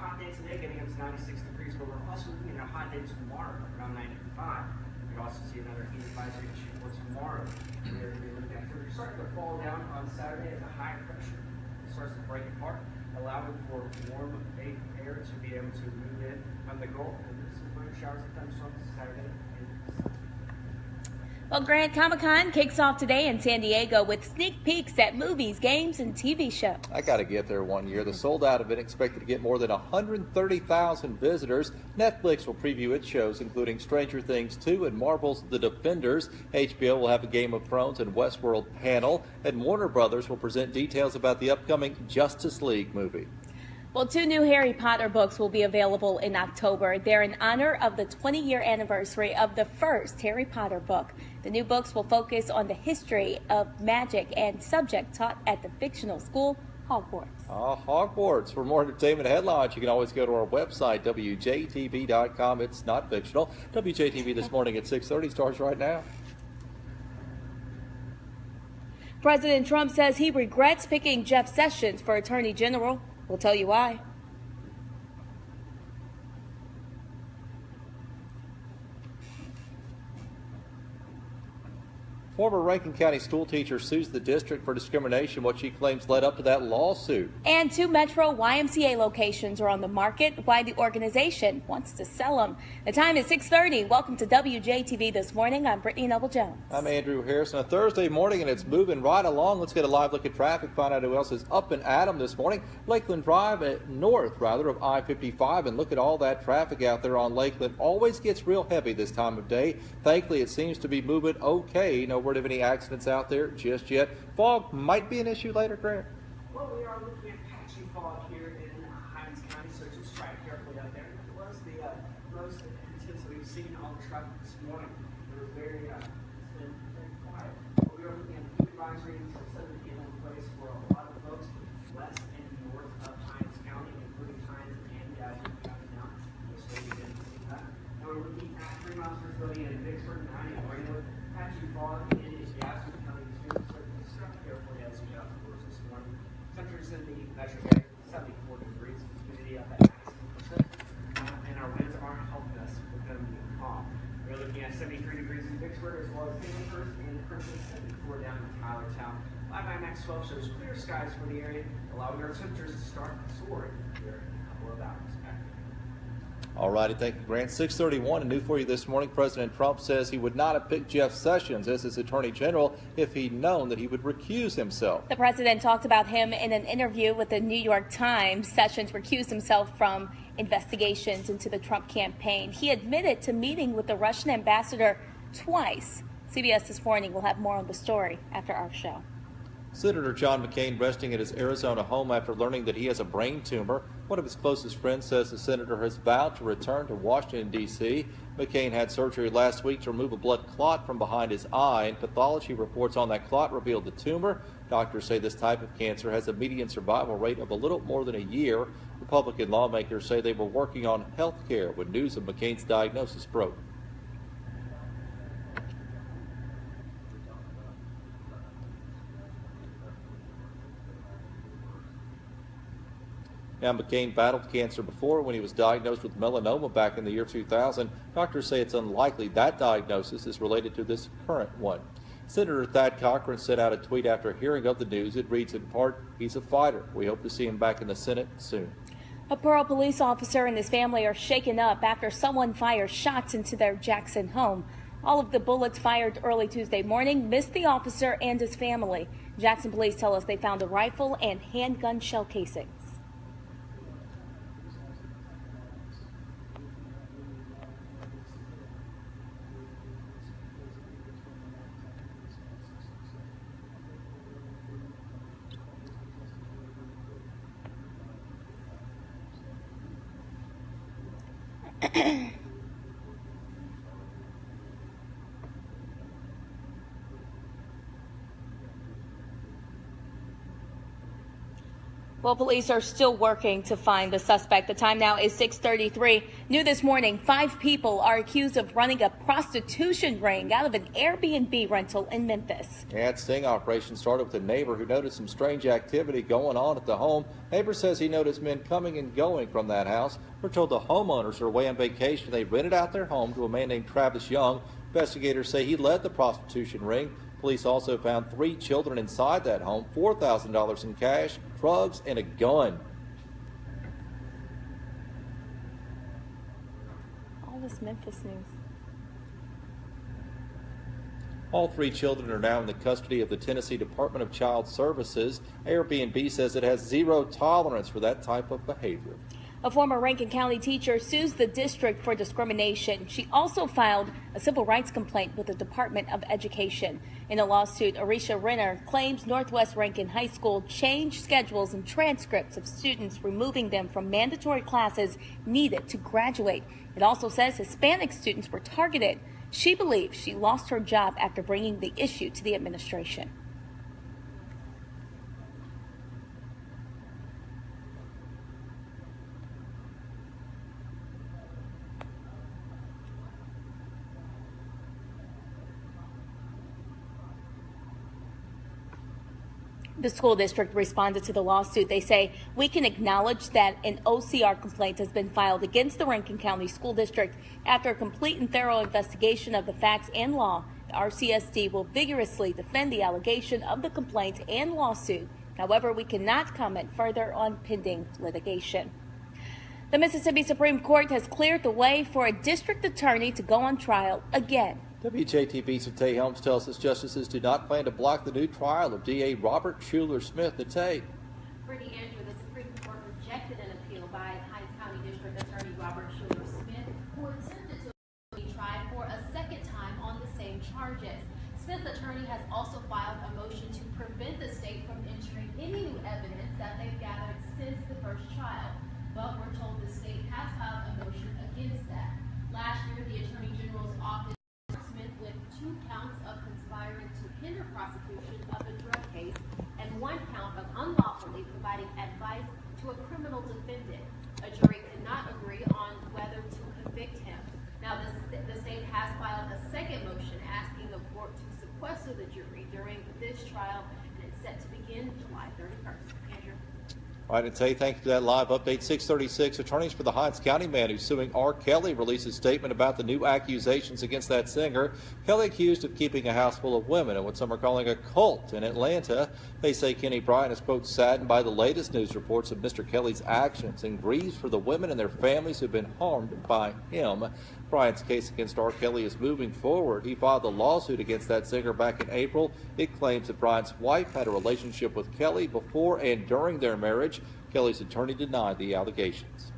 hot day today, getting up to 96 degrees, but we're also looking at a hot day tomorrow, around 95. We also see another heat advisory issue for tomorrow. We're looking at temperatures starting to fall down on Saturday as a high pressure starts to break apart, allowing for warm air to be able to move in on the Gulf, and there's some rain showers and thunderstorms Saturday and Sunday. Well, Grant, Comic-Con kicks off today in San Diego with sneak peeks at movies, games, and TV shows. I got to get there one year. The sold-out event expected to get more than 130,000 visitors. Netflix will preview its shows, including Stranger Things 2 and Marvel's The Defenders. HBO will have a Game of Thrones and Westworld panel, and Warner Brothers will present details about the upcoming Justice League movie. Well, 2 new Harry Potter books will be available in October. They're in honor of the 20-year anniversary of the first Harry Potter book. The new books will focus on the history of magic and subject taught at the fictional school, Hogwarts. Hogwarts. For more entertainment headlines, you can always go to our website, WJTV.com. It's not fictional. WJTV This Morning at 6:30 starts right now. President Trump says he regrets picking Jeff Sessions for Attorney General. We'll tell you why. Former Rankin County school teacher sues the district for discrimination, what she claims led up to that lawsuit. And 2 Metro YMCA locations are on the market. Why the organization wants to sell them. The time is 6:30. Welcome to WJTV This Morning. I'm Brittany Noble-Jones. I'm Andrew Harrison. A Thursday morning, and it's moving right along. Let's get a live look at traffic, find out who else is up and at 'em this morning. Lakeland Drive north of I-55, and look at all that traffic out there on Lakeland. Always gets real heavy this time of day. Thankfully, it seems to be moving okay. No word of any accidents out there just yet. Fog might be an issue later, Grant. Well, we are looking at patchy fog here in Hines County, so just try carefully out there. It was the most intense we've seen on the traffic this morning. It was it's been very quiet. But we are looking at heat advisory until 7 p.m. in place for a lot of folks west and north of Hines County, including Hines and Yazoo County now. So we didn't see that. And we're looking at 3 miles per billion in Vicksburg, 9 in Greenwood, patchy fog in Yazoo County too, so just drive carefully as you get out the doors this morning. Temperatures in the metro area, 74 degrees, humidity up at 90%, and our winds aren't helping us with them being calm. We're looking at 73 degrees in Vicksburg, as well as Havenhurst and Crimson, 74 down in Tylertown. Live IMAX 12 shows clear skies for the area, allowing our temperatures to start soaring here in a couple of hours. All righty, thank you, Grant. 6:31, and new for you this morning. President Trump says he would not have picked Jeff Sessions as his Attorney General if he'd known that he would recuse himself. The president talked about him in an interview with the New York Times. Sessions recused himself from investigations into the Trump campaign. He admitted to meeting with the Russian ambassador twice. CBS This Morning will have more on the story after our show. Senator John McCain resting at his Arizona home after learning that he has a brain tumor. One of his closest friends says the senator has vowed to return to Washington, D.C. McCain had surgery last week to remove a blood clot from behind his eye, and pathology reports on that clot revealed the tumor. Doctors say this type of cancer has a median survival rate of a little more than a year. Republican lawmakers say they were working on health care when news of McCain's diagnosis broke. Now, McCain battled cancer before when he was diagnosed with melanoma back in the year 2000. Doctors say it's unlikely that diagnosis is related to this current one. Senator Thad Cochran sent out a tweet after hearing of the news. It reads in part, "He's a fighter. We hope to see him back in the Senate soon." A Pearl police officer and his family are shaken up after someone fired shots into their Jackson home. All of the bullets fired early Tuesday morning missed the officer and his family. Jackson police tell us they found a rifle and handgun shell casings. Well, police are still working to find the suspect. The time now is 6:33. New this morning, 5 people are accused of running a prostitution ring out of an Airbnb rental in Memphis. That sting operation started with a neighbor who noticed some strange activity going on at the home. Neighbor says he noticed men coming and going from that house. We're told the homeowners are away on vacation. They rented out their home to a man named Travis Young. Investigators say he led the prostitution ring. Police also found 3 children inside that home, $4,000 in cash, drugs, and a gun. All this Memphis news. All 3 children are now in the custody of the Tennessee Department of Child Services. Airbnb says it has zero tolerance for that type of behavior. A former Rankin County teacher sues the district for discrimination. She also filed a civil rights complaint with the Department of Education. In a lawsuit, Arisha Renner claims Northwest Rankin High School changed schedules and transcripts of students, removing them from mandatory classes needed to graduate. It also says Hispanic students were targeted. She believes she lost her job after bringing the issue to the administration. The school district responded to the lawsuit. They say, we can acknowledge that an OCR complaint has been filed against the Rankin County School District. After a complete and thorough investigation of the facts and law, the RCSD will vigorously defend the allegation of the complaint and lawsuit. However, we cannot comment further on pending litigation. The Mississippi Supreme Court has cleared the way for a district attorney to go on trial again. WJTV's Tay Helms tells us justices do not plan to block the new trial of DA Robert Schuler Smith. Tay. Brittany, Andrew, the Supreme Court rejected an appeal by Hinds County District Attorney Robert Schuler Smith, who attempted to be tried for a second time on the same charges. Smith's attorney has also filed a motion to prevent the state from entering any new evidence that they've gathered since the first trial. But we're told the state has filed a motion against that. Last year, the Attorney General's office with 2 counts of conspiring to hinder prosecution of a drug case and 1 count of unlawfully providing advice to a criminal defendant. A jury could not agree on whether to convict him. Now, the state has filed a second motion asking the court to sequester the jury during this trial, and it's set to begin July 31st. Andrew. All right, and Tay, thank you for that live update. 6:36. Attorneys for the Hinds County man who's suing R. Kelly released a statement about the new accusations against that singer. Kelly accused of keeping a house full of women in what some are calling a cult in Atlanta. They say Kenny Bryant is, quote, saddened by the latest news reports of Mr. Kelly's actions and grieves for the women and their families who've been harmed by him. Bryant's case against R. Kelly is moving forward. He filed a lawsuit against that singer back in April. It claims that Bryant's wife had a relationship with Kelly before and during their marriage. Kelly's attorney denied the allegations.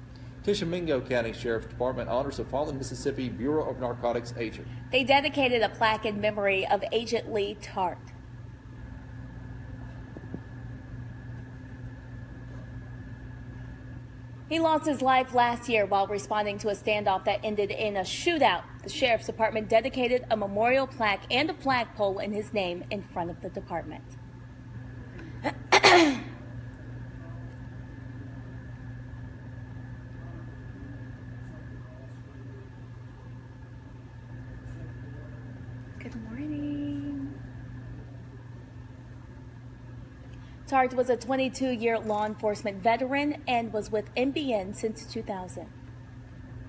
Tishomingo County Sheriff's Department honors a fallen Mississippi Bureau of Narcotics agent. They dedicated a plaque in memory of Agent Lee Tart. He lost his life last year while responding to a standoff that ended in a shootout. The Sheriff's Department dedicated a memorial plaque and a flagpole in his name in front of the department. Good morning. Tart was a 22-year law enforcement veteran and was with MBN since 2000.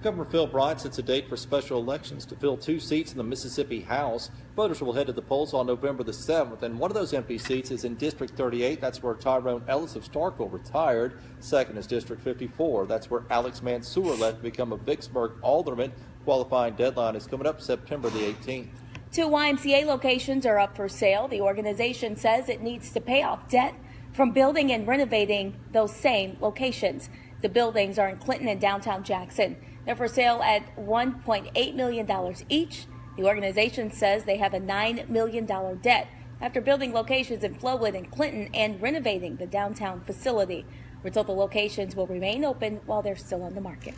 Governor Phil Bryant sets a date for special elections to fill 2 seats in the Mississippi House. Voters will head to the polls on November the 7th, and one of those empty seats is in District 38. That's where Tyrone Ellis of Starkville retired. Second is District 54. That's where Alex Mansour left to become a Vicksburg alderman. Qualifying deadline is coming up September the 18th. 2 YMCA locations are up for sale. The organization says it needs to pay off debt from building and renovating those same locations. The buildings are in Clinton and downtown Jackson. They're for sale at $1.8 million each. The organization says they have a $9 million debt after building locations in Flowood and Clinton and renovating the downtown facility. We're told the locations will remain open while they're still on the market.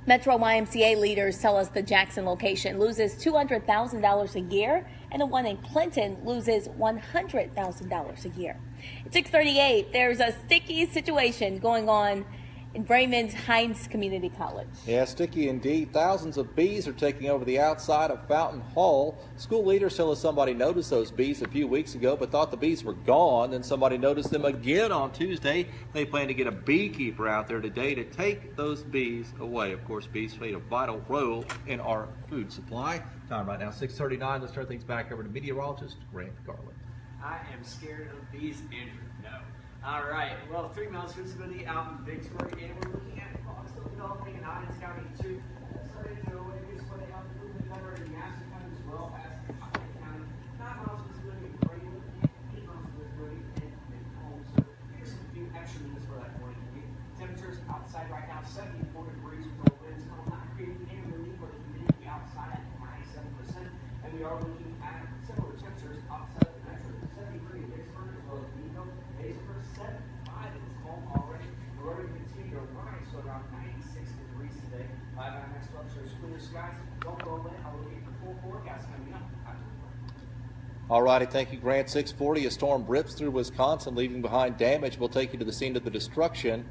Metro YMCA leaders tell us the Jackson location loses $200,000 a year, and the one in Clinton loses $100,000 a year. At 6:38, there's a sticky situation going on in Raymond's Hines Community College. Yeah, sticky indeed. Thousands of bees are taking over the outside of Fountain Hall. School leaders tell us somebody noticed those bees a few weeks ago but thought the bees were gone. Then somebody noticed them again on Tuesday. They plan to get a beekeeper out there today to take those bees away. Of course, bees play a vital role in our food supply. Time right now, 6:39. Let's turn things back over to meteorologist Grant Garland. I am scared of bees, Andrew. No. All right. Well, 3 miles visibility out in Vicksburg, and we're looking at fog still developing in Adams County too. Starting to go away this way out the movement cover in Madison County as well as Cotton County. 9 miles visibility in Greenwood, 8 miles visibility in Holmes. So here's a few extra minutes for that morning commute. Temperatures outside right now 74 degrees with the winds coming not creating any relief for the humidity outside at 97%, and we are looking at similar temperatures outside the metro. 73 in Vicksburg as well as Nino. 75 in this home already. We're going to continue to rise to around 96 degrees today. By our next up shows clear skies. Don't go away. I will get the full forecast coming up after the break. All righty, thank you, Grant. 6:40, a storm rips through Wisconsin, leaving behind damage. We'll take you to the scene of the destruction.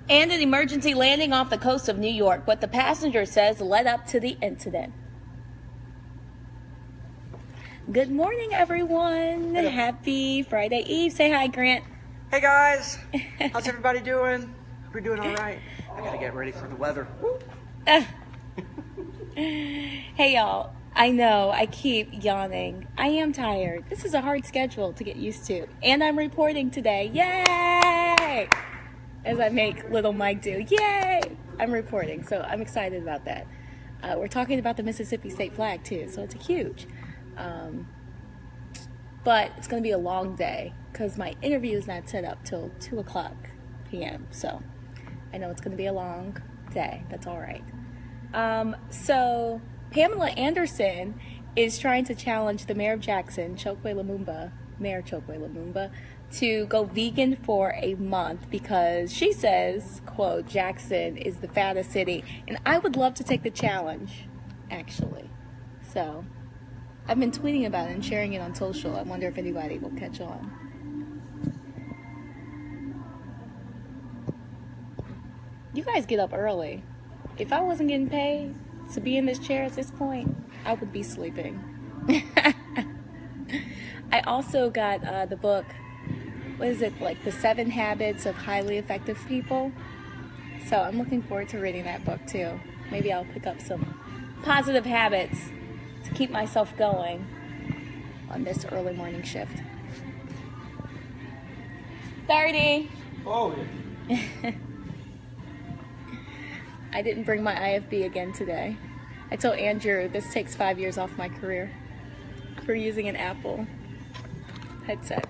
And an emergency landing off the coast of New York, what the passenger says led up to the incident. Good morning, everyone. Hello. Happy Friday Eve. Say hi, Grant. Hey guys, how's everybody doing? Hope you're doing all right. I gotta get ready for the weather. Hey, y'all. I know I keep yawning. I am tired. This is a hard schedule to get used to. And I'm reporting today. Yay! As I make little Mike do. Yay! I'm reporting, so I'm excited about that. We're talking about the Mississippi state flag, too, so it's huge. But it's going to be a long day because my interview is not set up till 2 o'clock p.m. So I know it's going to be a long day. That's all right. So Pamela Anderson is trying to challenge the mayor of Jackson, Mayor Chokwe Lumumba, to go vegan for a month because she says, quote, Jackson is the fattest city. And I would love to take the challenge, actually. So I've been tweeting about it and sharing it on social. I wonder if anybody will catch on. You guys get up early. If I wasn't getting paid to be in this chair at this point, I would be sleeping. I also got the book, what is it, like The 7 Habits of Highly Effective People. So I'm looking forward to reading that book too. Maybe I'll pick up some positive habits to keep myself going on this early morning shift. 30. Oh, yeah. I didn't bring my IFB again today. I told Andrew this takes 5 years off my career for using an Apple headset.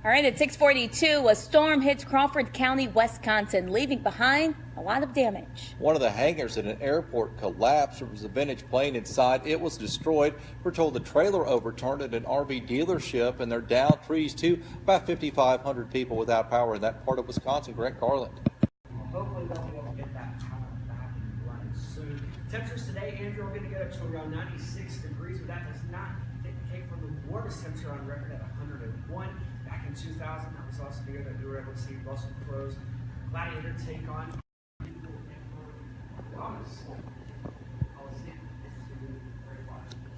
All right, at 6:42, a storm hits Crawford County, Wisconsin, leaving behind a lot of damage. One of the hangars at an airport collapsed. There was a vintage plane inside. It was destroyed. We're told the trailer overturned at an RV dealership, and they're down trees too. About 5,500 people without power in that part of Wisconsin. Grant Garland. Hopefully they'll be able to get that power back and running soon. Temperatures today, Andrew, are going to get up to around 96 degrees, but that does not dictate from the warmest temperature on record at 101. Back in 2000, that was also the year that we were able to see Russell Crowe's Gladiator take on Thomas.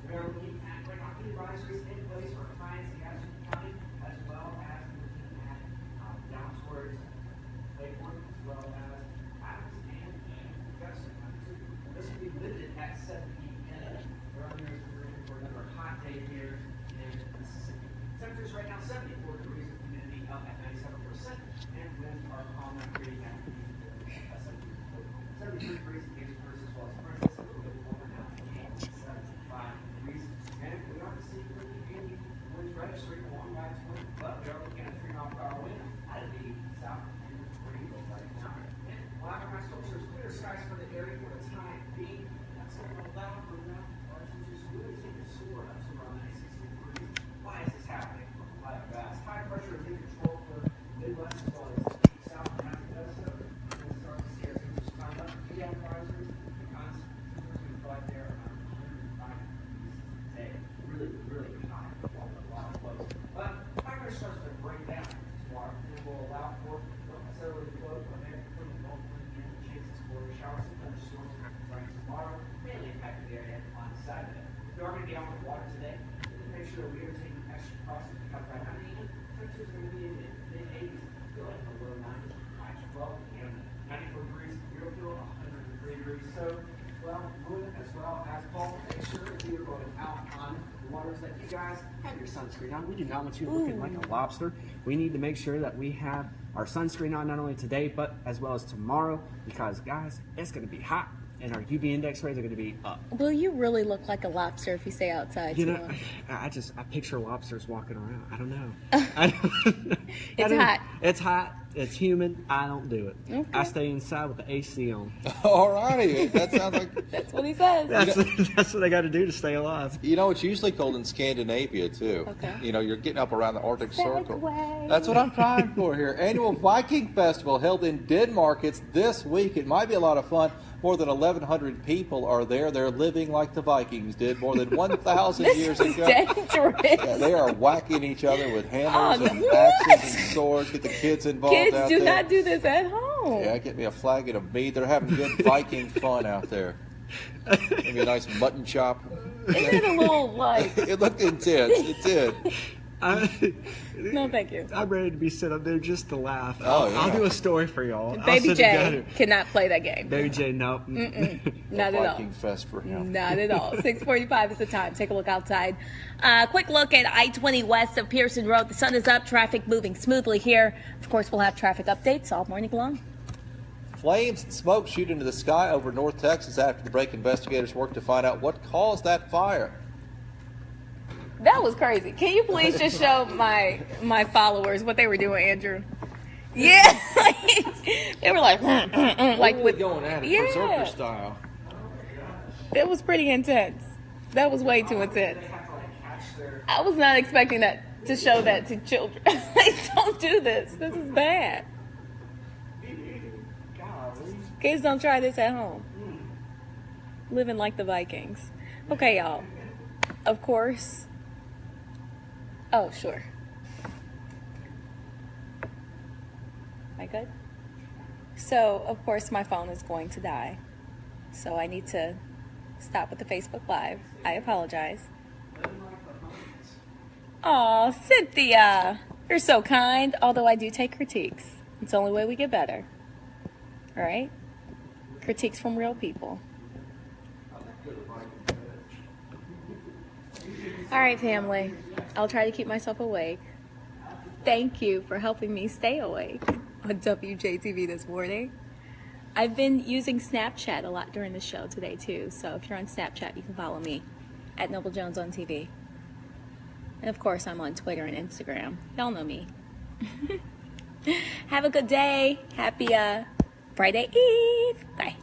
We are looking at heat advisories in place for clients in Madison County, as well as looking at down towards Lakewood, as well as Adams and Jefferson County. This will be limited at 7 p.m. We're on there for another hot day here in Mississippi. Temperatures right now 74 degrees, with humidity up at 97%, and winds are calm and creating at 73 degrees in Vicksburg as well as Why is this happening? High pressure is in control for Midwest as well as South and Africa. So we're going to start to see our temperatures climb up. PM risers, the constants right there around 105 degrees today. Really high. A lot of flows. But high pressure starts to break down tomorrow and will allow for southerly flow ahead from the Gulf and chances for showers and thunderstorms starting tomorrow, mainly impacting the area on Saturday. If you are going to get out of the water today, make sure we are taking extra precautions to cover that. Temperatures are going to be in the mid-80s, feel like the low 90s, high 12, and 94 degrees, real feel 103 degrees. So, well, William as well as Paul, make sure if you're going out on the waters that you guys have your sunscreen on. We do not want you looking like a lobster. We need to make sure that we have our sunscreen on not only today, but as well as tomorrow, because guys, it's going to be hot. And our UV index rates are going to be up. Will you really look like a lobster if you stay outside? You know, I picture lobsters walking around. I don't know. It's hot. It's hot. It's humid. I don't do it. Okay. I stay inside with the AC on. All righty. That sounds like... That's what he says. That's what I got to do to stay alive. You know, it's usually cold in Scandinavia, too. Okay. You know, you're getting up around the Arctic Circle. Segway. That's what I'm trying for here. Annual Viking Festival held in Denmark. It's this week. It might be a lot of fun. More than 1,100 people are there. They're living like the Vikings did more than 1,000 years ago. Dangerous. Yeah, they are whacking each other with hammers and axes and swords. Get the kids involved Kids out do there. not do this at home. Yeah, get me a flagon of meat. They're having good Viking fun out there. Maybe a nice mutton chop. Isn't it a little like... It looked intense. It did. No, thank you. I'm ready to be set up there just to laugh. Oh, yeah. I'll do a story for y'all. Baby J cannot play that game. Baby J, no. Not at all. Viking fest for him. Not at all. 6:45 is the time. Take a look outside. Quick look at I-20 west of Pearson Road. The sun is up. Traffic moving smoothly here. Of course, we'll have traffic updates all morning long. Flames and smoke shoot into the sky over North Texas after the break. Investigators work to find out what caused that fire. That was crazy. Can you please just show my followers what they were doing, Andrew? Yeah, they were like with going at it, berserker style. It was pretty intense. That was way too intense. I was not expecting that to show that to children. Like, don't do this. This is bad. Kids, don't try this at home. Living like the Vikings. Okay, y'all. Of course. Oh, sure. Am I good? So, of course, my phone is going to die. So I need to stop with the Facebook Live. I apologize. Aw, Cynthia. You're so kind. Although I do take critiques. It's the only way we get better. All right? Critiques from real people. All right, family. I'll try to keep myself awake. Thank you for helping me stay awake on WJTV this morning. I've been using Snapchat a lot during the show today, too. So if you're on Snapchat, you can follow me at Noble Jones on TV. And, of course, I'm on Twitter and Instagram. Y'all know me. Have a good day. Happy Friday Eve. Bye.